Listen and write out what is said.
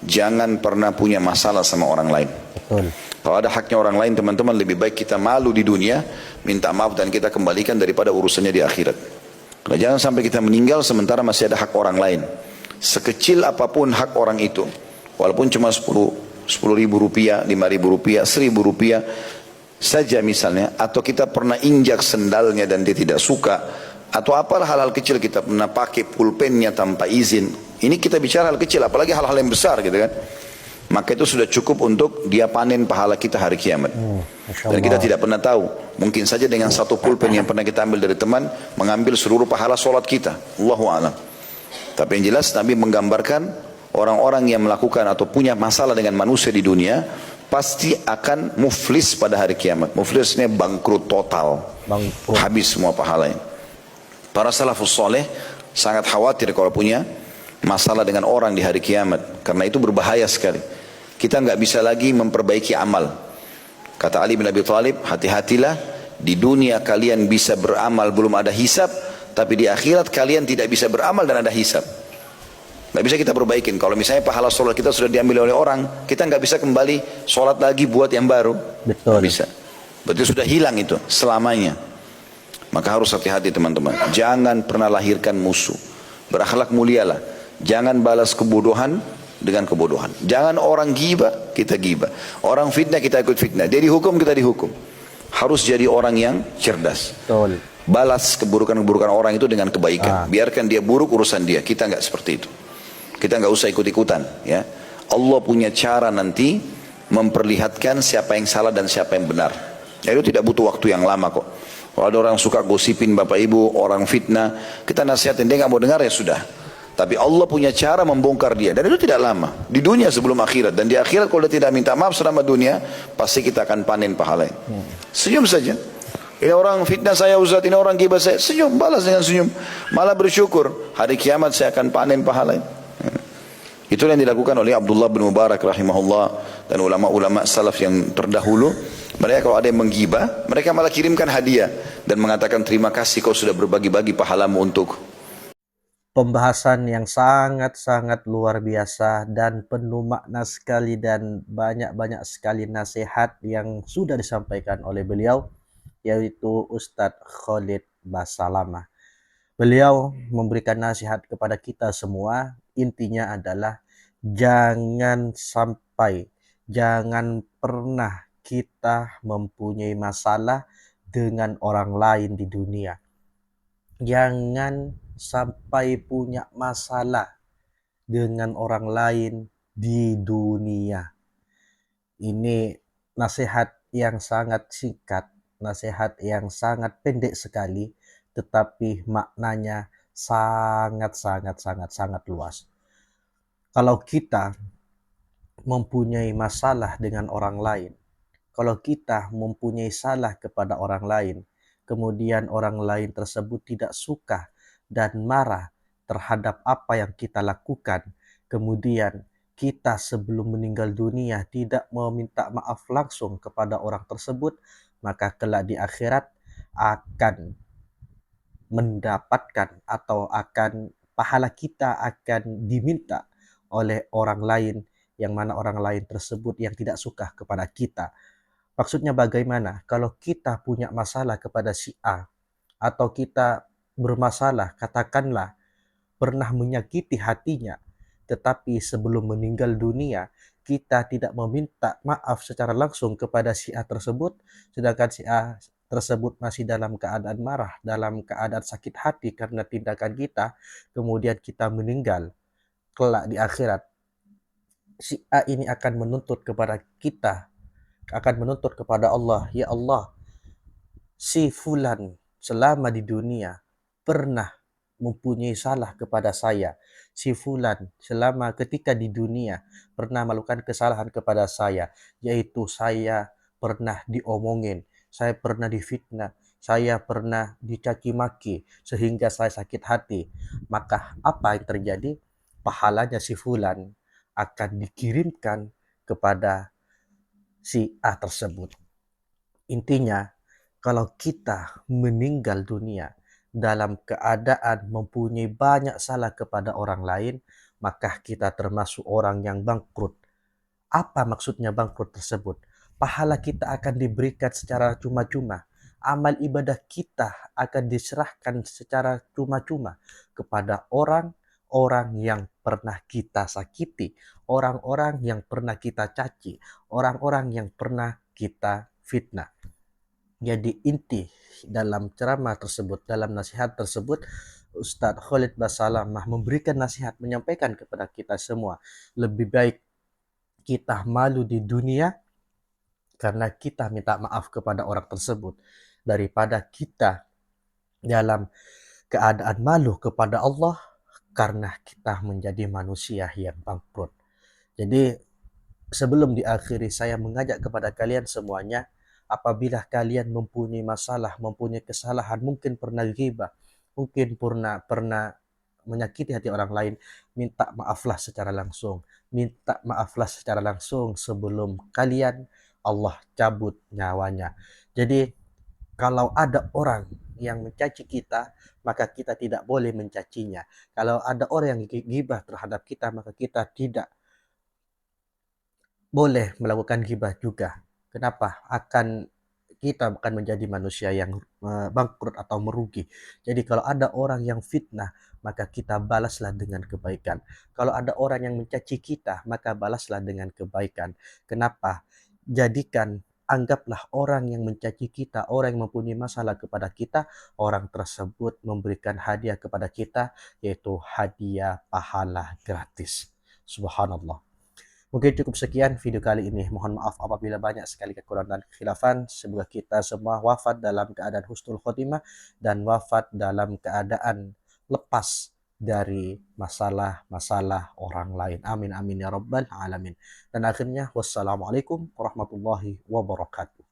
jangan pernah punya masalah sama orang lain. Betul. Kalau ada haknya orang lain teman-teman, lebih baik kita malu di dunia, minta maaf dan kita kembalikan daripada urusannya di akhirat. Nah, jangan sampai kita meninggal sementara masih ada hak orang lain. Sekecil apapun hak orang itu, walaupun cuma 10 ribu rupiah, 5 ribu rupiah, 1.000 rupiah saja misalnya, atau kita pernah injak sendalnya dan dia tidak suka, atau apalah hal-hal kecil, kita pernah pakai pulpennya tanpa izin. Ini kita bicara hal kecil, apalagi hal-hal yang besar gitu kan. Maka itu sudah cukup untuk dia panen pahala kita hari kiamat. Dan kita tidak pernah tahu, mungkin saja dengan satu pulpen yang pernah kita ambil dari teman, mengambil seluruh pahala solat kita. Allahu a'lam. Tapi yang jelas Nabi menggambarkan orang-orang yang melakukan atau punya masalah dengan manusia di dunia pasti akan muflis pada hari kiamat. Muflisnya bangkrut total, habis semua pahalanya. Para salafus soleh sangat khawatir kalau punya masalah dengan orang di hari kiamat, karena itu berbahaya sekali. Kita nggak bisa lagi memperbaiki amal. Kata Ali bin Abi Thalib, hati-hatilah, di dunia kalian bisa beramal belum ada hisab, tapi di akhirat kalian tidak bisa beramal dan ada hisab. Nggak bisa kita perbaikin. Kalau misalnya pahala sholat kita sudah diambil oleh orang, kita nggak bisa kembali sholat lagi buat yang baru. Betul. Nggak bisa. Berarti sudah hilang itu selamanya. Maka harus hati-hati teman-teman. Jangan pernah lahirkan musuh. Berakhlak mulialah. Jangan balas kebodohan dengan kebodohan. Jangan orang gibah, kita gibah. Orang fitnah, kita ikut fitnah. Dia dihukum, kita dihukum. Harus jadi orang yang cerdas. Betul. Balas keburukan-keburukan orang itu dengan kebaikan. Biarkan dia buruk, urusan dia. Kita nggak seperti itu. Kita nggak usah ikut-ikutan. Ya. Allah punya cara nanti memperlihatkan siapa yang salah dan siapa yang benar. Ya, itu tidak butuh waktu yang lama kok. Kalau ada orang suka gosipin bapak ibu, orang fitnah, kita nasihatin, dia nggak mau dengar ya sudah. Tapi Allah punya cara membongkar dia. Dan itu tidak lama. Di dunia sebelum akhirat. Dan di akhirat kalau dia tidak minta maaf selama dunia, pasti kita akan panen pahalanya. Senyum saja. Ini orang fitnah saya Ustaz, ini orang gibah saya. Senyum, balas dengan senyum. Malah bersyukur. Hari kiamat saya akan panen pahalanya. Itulah yang dilakukan oleh Abdullah bin Mubarak rahimahullah. Dan ulama-ulama salaf yang terdahulu. Mereka kalau ada yang menggibah, mereka malah kirimkan hadiah. Dan mengatakan terima kasih kau sudah berbagi-bagi pahalamu untuk. Pembahasan yang sangat-sangat luar biasa dan penuh makna sekali, dan banyak-banyak sekali nasihat yang sudah disampaikan oleh beliau, yaitu Ustadz Khalid Basalamah. Beliau memberikan nasihat kepada kita semua, intinya adalah jangan pernah kita mempunyai masalah dengan orang lain di dunia. Jangan sampai punya masalah dengan orang lain di dunia. Ini nasihat yang sangat singkat, nasihat yang sangat pendek sekali, tetapi maknanya sangat luas. Kalau kita mempunyai masalah dengan orang lain, kalau kita mempunyai salah kepada orang lain, kemudian orang lain tersebut tidak suka dan marah terhadap apa yang kita lakukan, kemudian kita sebelum meninggal dunia tidak meminta maaf langsung kepada orang tersebut, maka kelak di akhirat akan mendapatkan atau akan pahala kita akan diminta oleh orang lain, yang mana orang lain tersebut yang tidak suka kepada kita. Maksudnya bagaimana? Kalau kita punya masalah kepada si A, atau kita bermasalah, katakanlah pernah menyakiti hatinya, tetapi sebelum meninggal dunia, kita tidak meminta maaf secara langsung kepada si A tersebut, sedangkan si A tersebut masih dalam keadaan marah, dalam keadaan sakit hati karena tindakan kita, kemudian kita meninggal, kelak di akhirat, si A ini akan menuntut kepada kita, akan menuntut kepada Allah, ya Allah, si fulan selama di dunia pernah mempunyai salah kepada saya. Si fulan selama ketika di dunia pernah melakukan kesalahan kepada saya, yaitu saya pernah diomongin, saya pernah difitnah, saya pernah dicaci maki sehingga saya sakit hati. Maka apa yang terjadi? Pahalanya si fulan akan dikirimkan kepada si A tersebut. Intinya, kalau kita meninggal dunia dalam keadaan mempunyai banyak salah kepada orang lain, maka kita termasuk orang yang bangkrut. Apa maksudnya bangkrut tersebut? Pahala kita akan diberikan secara cuma-cuma. Amal ibadah kita akan diserahkan secara cuma-cuma kepada orang-orang yang pernah kita sakiti, orang-orang yang pernah kita caci, orang-orang yang pernah kita fitnah. Jadi inti dalam ceramah tersebut, dalam nasihat tersebut, Ustadz Khalid Basalamah memberikan nasihat, menyampaikan kepada kita semua, lebih baik kita malu di dunia karena kita minta maaf kepada orang tersebut, daripada kita dalam keadaan malu kepada Allah karena kita menjadi manusia yang bangkrut. Jadi sebelum diakhiri, saya mengajak kepada kalian semuanya, apabila kalian mempunyai masalah, mempunyai kesalahan, mungkin pernah ghibah, mungkin pernah menyakiti hati orang lain, minta maaflah secara langsung. Minta maaflah secara langsung sebelum kalian Allah cabut nyawanya. Jadi kalau ada orang yang mencaci kita, maka kita tidak boleh mencacinya. Kalau ada orang yang ghibah terhadap kita, maka kita tidak boleh melakukan ghibah juga. Kenapa? Kita akan menjadi manusia yang bangkrut atau merugi. Jadi kalau ada orang yang fitnah, maka kita balaslah dengan kebaikan. Kalau ada orang yang mencaci kita, maka balaslah dengan kebaikan. Kenapa? Anggaplah orang yang mencaci kita, orang yang mempunyai masalah kepada kita, orang tersebut memberikan hadiah kepada kita, yaitu hadiah pahala gratis. Subhanallah. Mungkin cukup sekian video kali ini. Mohon maaf apabila banyak sekali kekurangan dan kekhilafan. Semoga kita semua wafat dalam keadaan husnul khotimah dan wafat dalam keadaan lepas dari masalah-masalah orang lain. Amin amin ya rabbal alamin. Dan akhirnya wassalamualaikum warahmatullahi wabarakatuh.